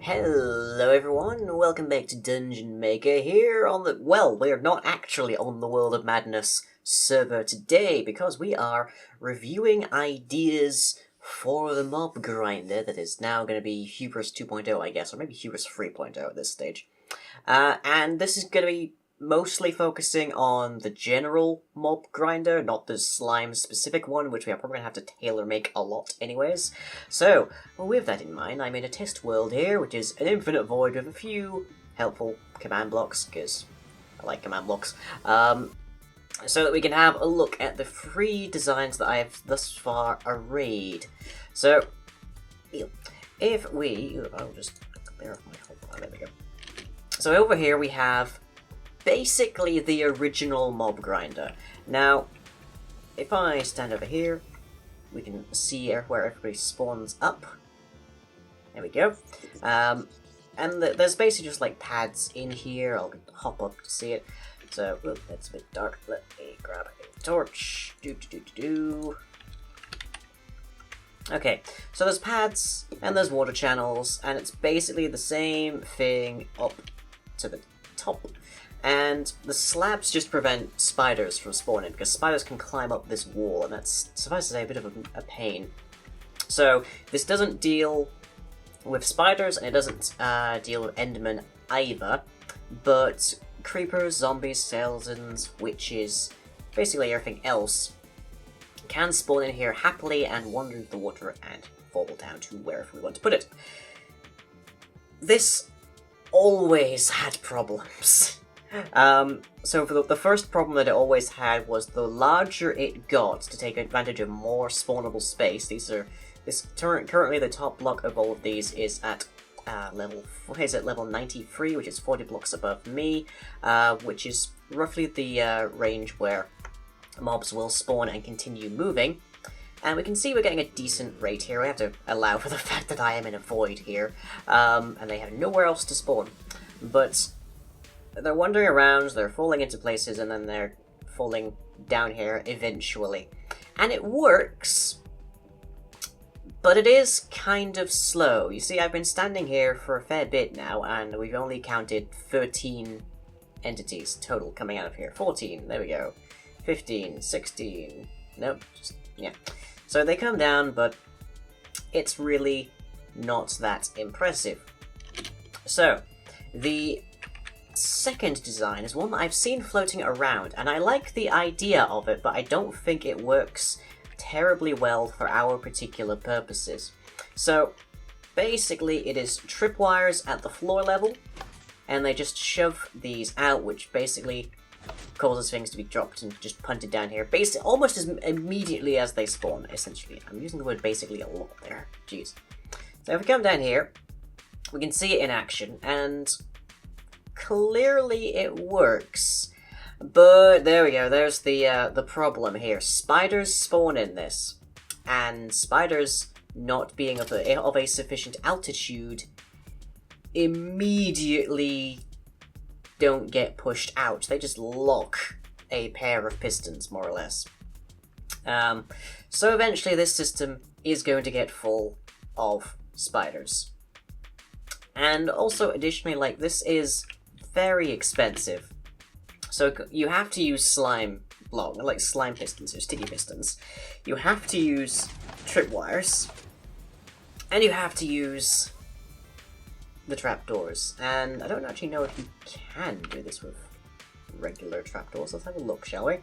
Hello everyone, welcome back to Dungeon Maker here on the, well, we're not actually on the World of Madness server today because we are reviewing ideas for the mob grinder that is now going to be Hubris 2.0, I guess, or maybe Hubris 3.0 at this stage. And this is going to be mostly focusing on the general mob grinder, not the slime-specific one, which we are probably going to have to tailor-make a lot anyways. So, with that in mind, I made a test world here, which is an infinite void with a few helpful command blocks, because I like command blocks, so that we can have a look at the three designs that I have thus far arrayed. So, if we... I'll just clear up my whole... There we go. So over here we have basically the original mob grinder. Now, if I stand over here, we can see where everybody spawns up. There we go. And there's basically just like pads in here. I'll hop up to see it. So, that's a bit dark. Let me grab a torch. Okay, so there's pads, and there's water channels, and it's basically the same thing up to the top. And the slabs just prevent spiders from spawning, because spiders can climb up this wall, and that's, suffice to say, a bit of a pain. So, this doesn't deal with spiders, and it doesn't deal with endermen either, but creepers, zombies, skeletons, witches, basically everything else, can spawn in here happily and wander into the water and fall down to wherever we want to put it. This always had problems. So for the first problem that it always had was the larger it got to take advantage of more spawnable space. Currently the top block of all of these is at level 93, which is 40 blocks above me, which is roughly the range where mobs will spawn and continue moving. And we can see we're getting a decent rate here. We have to allow for the fact that I am in a void here, and they have nowhere else to spawn. But they're wandering around, they're falling into places, and then they're falling down here eventually. And it works, but it is kind of slow. You see, I've been standing here for a fair bit now, and we've only counted 13 entities total coming out of here. 14, there we go. 15, 16, nope, yeah. So they come down, but it's really not that impressive. So, the second design is one that I've seen floating around, and I like the idea of it, but I don't think it works terribly well for our particular purposes. So, basically it is tripwires at the floor level, and they just shove these out, which basically causes things to be dropped and just punted down here, almost as immediately as they spawn, essentially. I'm using the word basically a lot there, jeez. So if we come down here, we can see it in action, and clearly it works. But there we go, there's the problem here. Spiders spawn in this, and spiders not being of a sufficient altitude immediately don't get pushed out. They just lock a pair of pistons, more or less. So eventually this system is going to get full of spiders. And also, additionally, like, this is very expensive. So you have to use slime pistons, or sticky pistons. You have to use tripwires, and you have to use the trapdoors. And I don't actually know if you can do this with regular trapdoors. Let's have a look, shall we?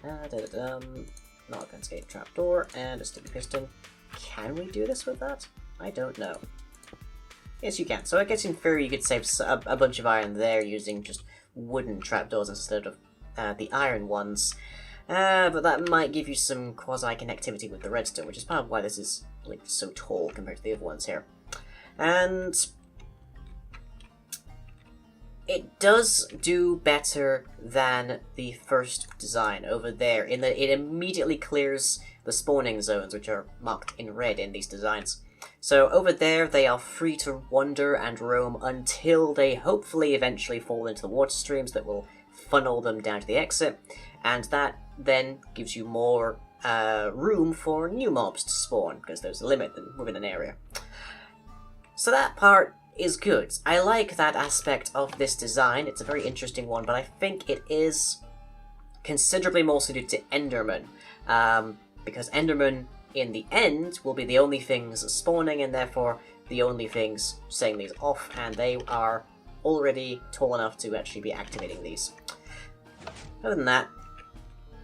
Not a escape trapdoor and a sticky piston. Can we do this with that? I don't know. Yes, you can. So I guess in theory you could save a bunch of iron there using just wooden trapdoors instead of the iron ones. But that might give you some quasi-connectivity with the redstone, which is part of why this is like so tall compared to the other ones here. And it does do better than the first design over there, in that it immediately clears the spawning zones, which are marked in red in these designs. So over there, they are free to wander and roam until they hopefully eventually fall into the water streams that will funnel them down to the exit, and that then gives you more room for new mobs to spawn, because there's a limit within an area. So that part is good. I like that aspect of this design. It's a very interesting one, but I think it is considerably more suited to Enderman, because Enderman, in the end, will be the only things spawning, and therefore the only things setting these off, and they are already tall enough to actually be activating these. Other than that,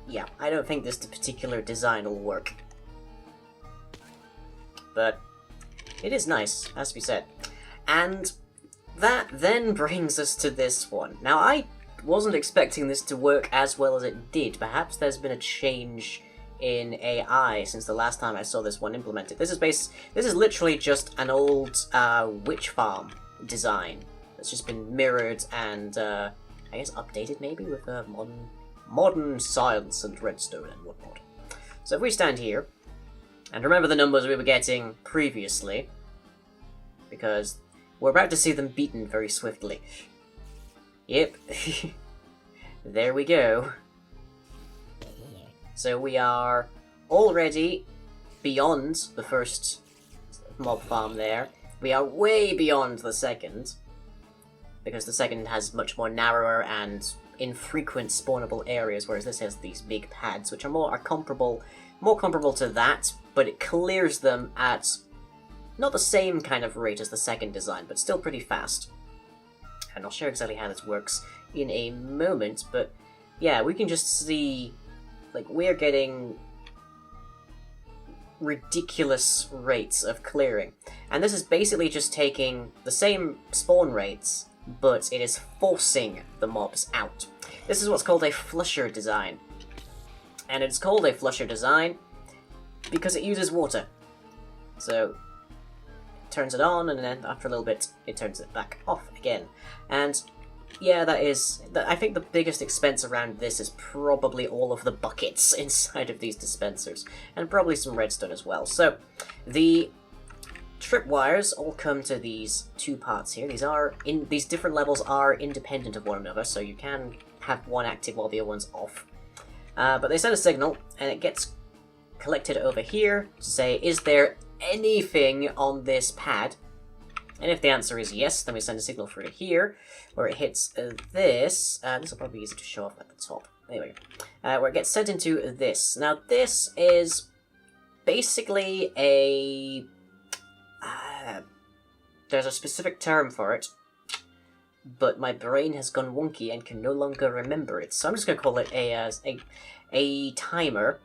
yeah, I don't think this particular design will work. But it is nice, as to be said. And that then brings us to this one. Now, I wasn't expecting this to work as well as it did. Perhaps there's been a change in AI since the last time I saw this one implemented. This is literally just an old witch farm design that's just been mirrored and I guess updated maybe with modern science and redstone and whatnot. So if we stand here and remember the numbers we were getting previously, because we're about to see them beaten very swiftly. Yep. There we go. So we are already beyond the first mob farm there. We are way beyond the second, because the second has much more narrower and infrequent spawnable areas, whereas this has these big pads, which are more comparable to that, but it clears them at not the same kind of rate as the second design, but still pretty fast. And I'll share exactly how this works in a moment, but yeah, we can just see, like, we're getting ridiculous rates of clearing. And this is basically just taking the same spawn rates, but it is forcing the mobs out. This is what's called a flusher design. And it's called a flusher design because it uses water. So turns it on, and then after a little bit, it turns it back off again. And yeah, I think the biggest expense around this is probably all of the buckets inside of these dispensers, and probably some redstone as well. So the tripwires all come to these two parts here. These different levels are independent of one another, so you can have one active while the other one's off. But they send a signal, and it gets collected over here to say, is there anything on this pad? And if the answer is yes, then we send a signal through here, where it hits this. This will probably be easy to show off at the top. Anyway, where it gets sent into this. Now, this is basically a... there's a specific term for it, but my brain has gone wonky and can no longer remember it. So I'm just going to call it a timer.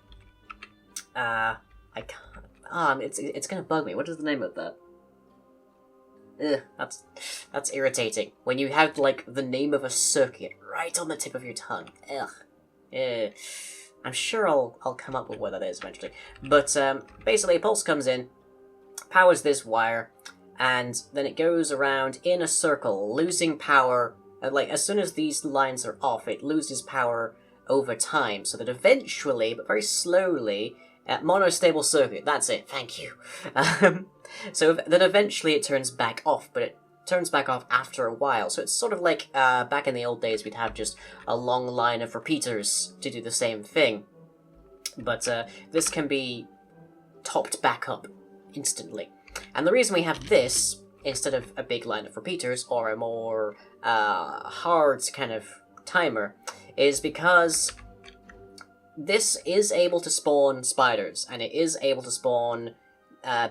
I can't... it's going to bug me. What is the name of that? Ugh, that's irritating. When you have, like, the name of a circuit right on the tip of your tongue. Ugh. I'm sure I'll come up with what that is eventually. But, basically, a pulse comes in, powers this wire, and then it goes around in a circle, losing power. Like, as soon as these lines are off, it loses power over time, so that eventually, but very slowly, monostable circuit, that's it, thank you. So then eventually it turns back off, but it turns back off after a while. So it's sort of like back in the old days we'd have just a long line of repeaters to do the same thing. But this can be topped back up instantly. And the reason we have this, instead of a big line of repeaters or a more hard kind of timer, is because this is able to spawn spiders, and it is able to spawn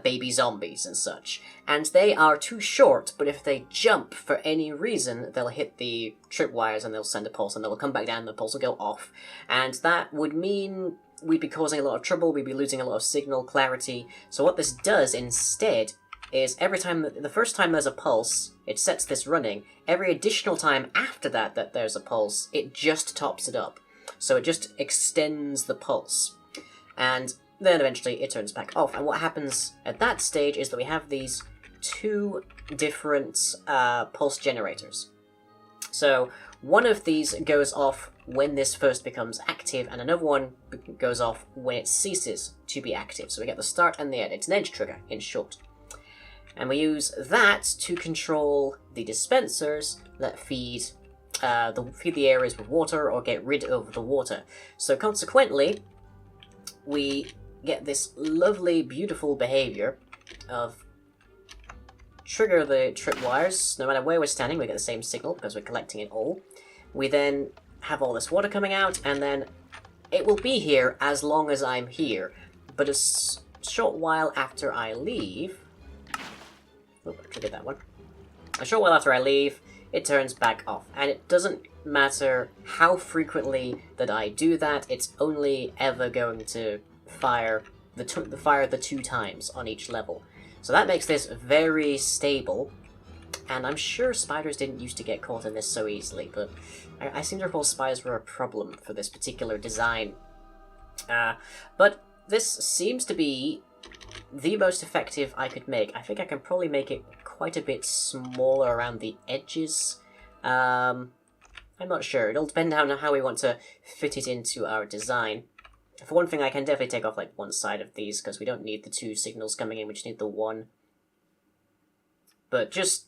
baby zombies and such. And they are too short, but if they jump for any reason, they'll hit the tripwires and they'll send a pulse, and they'll come back down and the pulse will go off. And that would mean we'd be causing a lot of trouble, we'd be losing a lot of signal clarity. So what this does instead is every time, the first time there's a pulse, it sets this running. Every additional time after that there's a pulse, it just tops it up. So it just extends the pulse. And then eventually it turns back off. And what happens at that stage is that we have these two different pulse generators. So one of these goes off when this first becomes active, and another one goes off when it ceases to be active. So we get the start and the end. It's an edge trigger, in short. And we use that to control the dispensers that feed the areas with water or get rid of the water. So consequently, we get this lovely, beautiful behavior of trigger the tripwires. No matter where we're standing, we get the same signal because we're collecting it all. We then have all this water coming out, and then it will be here as long as I'm here. But a short while after I leave... Oh, I triggered that one. A short while after I leave, it turns back off. And it doesn't matter how frequently that I do that, it's only ever going to fire the 2 times on each level. So that makes this very stable, and I'm sure spiders didn't used to get caught in this so easily, but I seem to recall spiders were a problem for this particular design. But this seems to be the most effective I could make. I think I can probably make it quite a bit smaller around the edges. I'm not sure. It'll depend on how we want to fit it into our design. For one thing, I can definitely take off like one side of these, because we don't need the 2 signals coming in, we just need the 1. But just...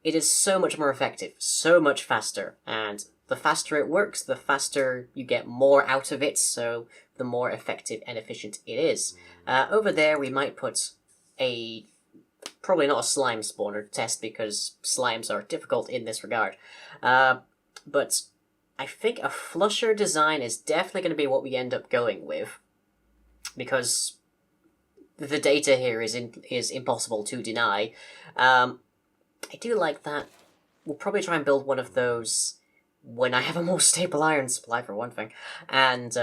it is so much more effective, so much faster, and the faster it works, the faster you get more out of it, so the more effective and efficient it is. Over there, we might put a... probably not a slime spawner test, because slimes are difficult in this regard. But I think a flusher design is definitely going to be what we end up going with, because the data here is impossible to deny. I do like that. We'll probably try and build one of those when I have a more stable iron supply, for one thing, and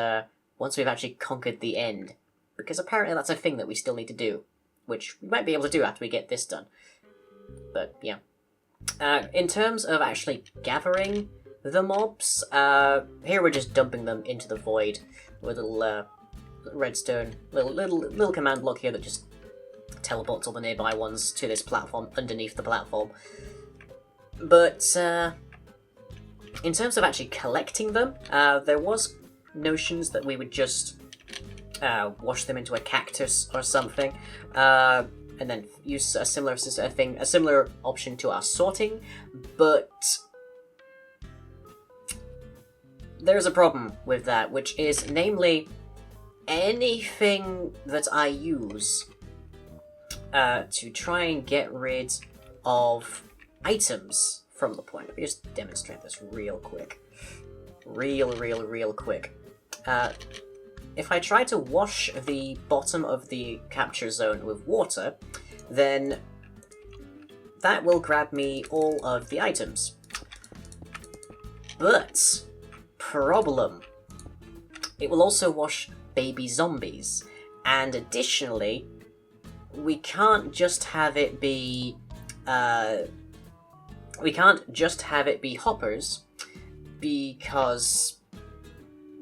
once we've actually conquered the end, because apparently that's a thing that we still need to do, which we might be able to do after we get this done. But, yeah. In terms of actually gathering the mobs, here we're just dumping them into the void with a little redstone, little command block here that just teleports all the nearby ones to this platform underneath the platform. But in terms of actually collecting them, there was notions that we would just wash them into a cactus or something, and then use a similar option to our sorting, but there's a problem with that, which is, namely, anything that I use to try and get rid of items from the point. Let me just demonstrate this real quick. Real quick. If I try to wash the bottom of the capture zone with water, then that will grab me all of the items. But, problem. It will also wash baby zombies. And additionally, we can't just have it be hoppers, because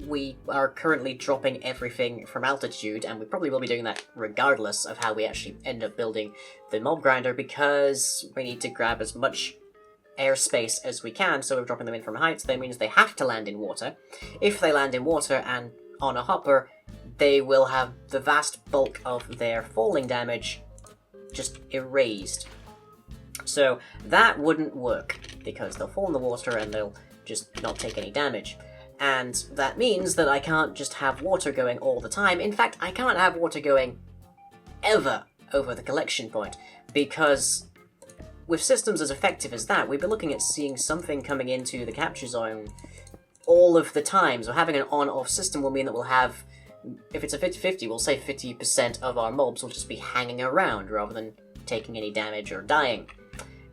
we are currently dropping everything from altitude, and we probably will be doing that regardless of how we actually end up building the mob grinder, because we need to grab as much airspace as we can, so we're dropping them in from heights. That means they have to land in water. If they land in water and on a hopper, they will have the vast bulk of their falling damage just erased. So that wouldn't work, because they'll fall in the water and they'll just not take any damage. And that means that I can't just have water going all the time. In fact, I can't have water going ever over the collection point, because with systems as effective as that, we'd be looking at seeing something coming into the capture zone all of the time. So having an on-off system will mean that we'll have, if it's a 50-50, we'll say 50% of our mobs will just be hanging around rather than taking any damage or dying.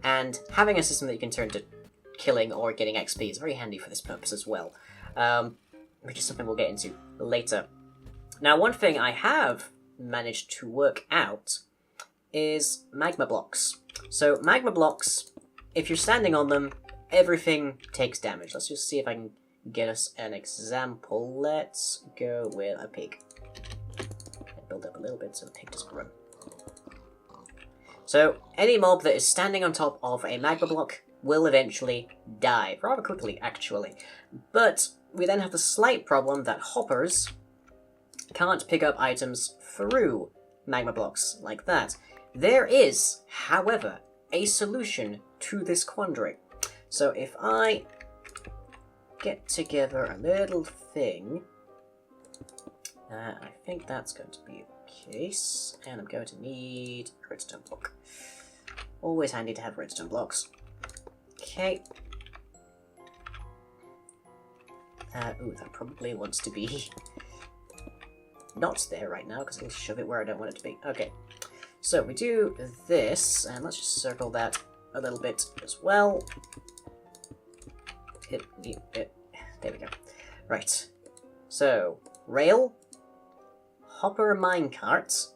And having a system that you can turn to killing or getting XP is very handy for this purpose as well, which is something we'll get into later. Now, one thing I have managed to work out is magma blocks. So magma blocks, if you're standing on them, everything takes damage. Let's just see if I can get us an example. Let's go with a pig. Build up a little bit so the pig doesn't run. So any mob that is standing on top of a magma block will eventually die, rather quickly actually. But we then have the slight problem that hoppers can't pick up items through magma blocks like that. There is, however, a solution to this quandary. So if I get together a little thing, I think that's going to be the case, and I'm going to need a redstone block. Always handy to have redstone blocks. Okay. Ooh, that probably wants to be not there right now, because it'll shove it where I don't want it to be. Okay. So we do this, and let's just circle that a little bit as well. There we go. Right. So, rail, hopper minecart.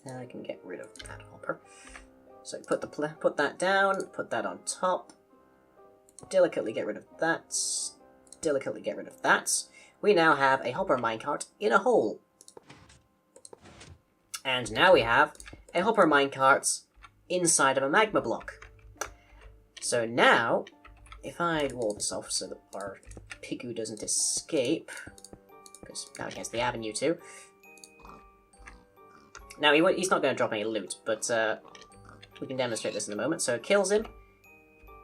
I can get rid of that hopper. So put that down, put that on top. Delicately get rid of that. Delicately get rid of that. We now have a hopper minecart in a hole. And now we have a hopper minecart inside of a magma block. So now, if I wall this off so that our Pigu doesn't escape, because now he has the avenue too. Now, he's not going to drop any loot, but we can demonstrate this in a moment. So it kills him,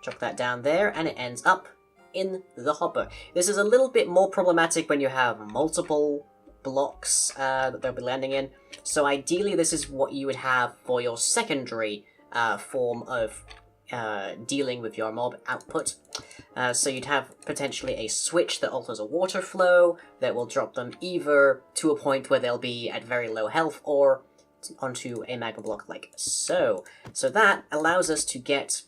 chuck that down there, and it ends up in the hopper. This is a little bit more problematic when you have multiple blocks that they'll be landing in. So ideally, this is what you would have for your secondary form of dealing with your mob output. So you'd have potentially a switch that alters a water flow that will drop them either to a point where they'll be at very low health or onto a magma block like so. So that allows us to get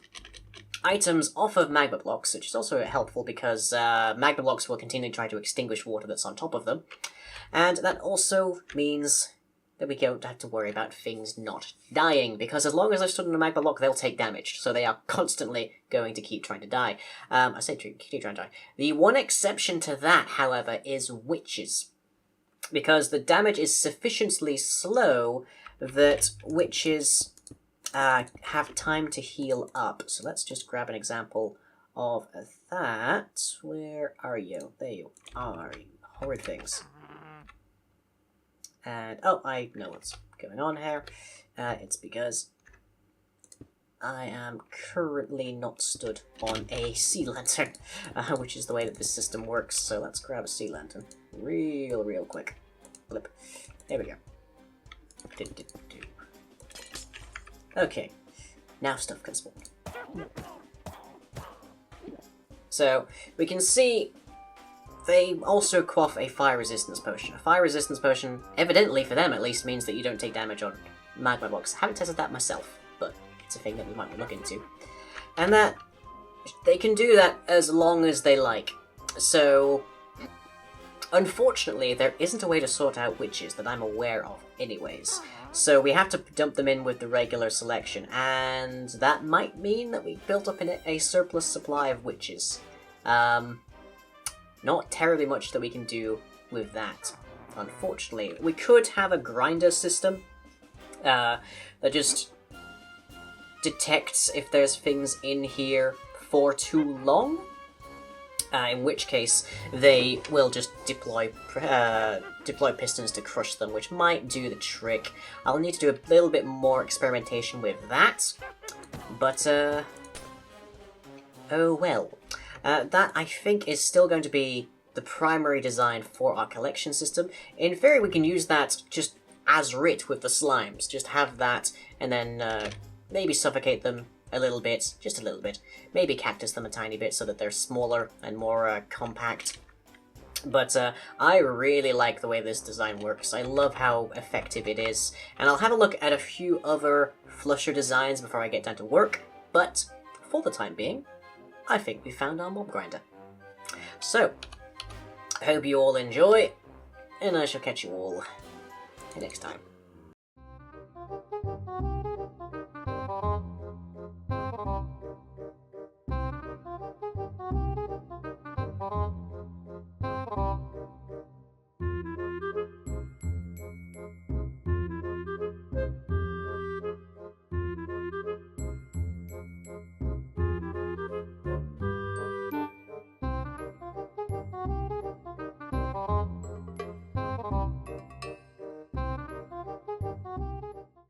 items off of magma blocks, which is also helpful because magma blocks will continue to try to extinguish water that's on top of them. And that also means that we don't have to worry about things not dying, because as long as they're stood in a magma block, they'll take damage, so they are constantly going to keep trying to die. I say keep trying to die. The one exception to that, however, is witches, because the damage is sufficiently slow that witches have time to heal up. So let's just grab an example of that. Where are you? There you are, you horrid things. And, oh, I know what's going on here. It's because I am currently not stood on a sea lantern, which is the way that this system works. So let's grab a sea lantern real quick. Blip. There we go. Okay, now stuff can spawn. So, we can see they also quaff a fire resistance potion. A fire resistance potion, evidently for them at least, means that you don't take damage on magma blocks. I haven't tested that myself, but it's a thing that we might look into. And that, they can do that as long as they like. So, unfortunately, there isn't a way to sort out witches that I'm aware of anyways. So we have to dump them in with the regular selection, and that might mean that we built up in it a surplus supply of witches. Not terribly much that we can do with that, unfortunately. We could have a grinder system that just detects if there's things in here for too long, in which case they will just deploy pistons to crush them, which might do the trick. I'll need to do a little bit more experimentation with that, but oh well. That, I think, is still going to be the primary design for our collection system. In theory, we can use that just as writ with the slimes. Just have that, and then maybe suffocate them a little bit, just a little bit. Maybe cactus them a tiny bit so that they're smaller and more compact. But I really like the way this design works. I love how effective it is. And I'll have a look at a few other flusher designs before I get down to work. But for the time being, I think we found our mob grinder. So, I hope you all enjoy, and I shall catch you all next time.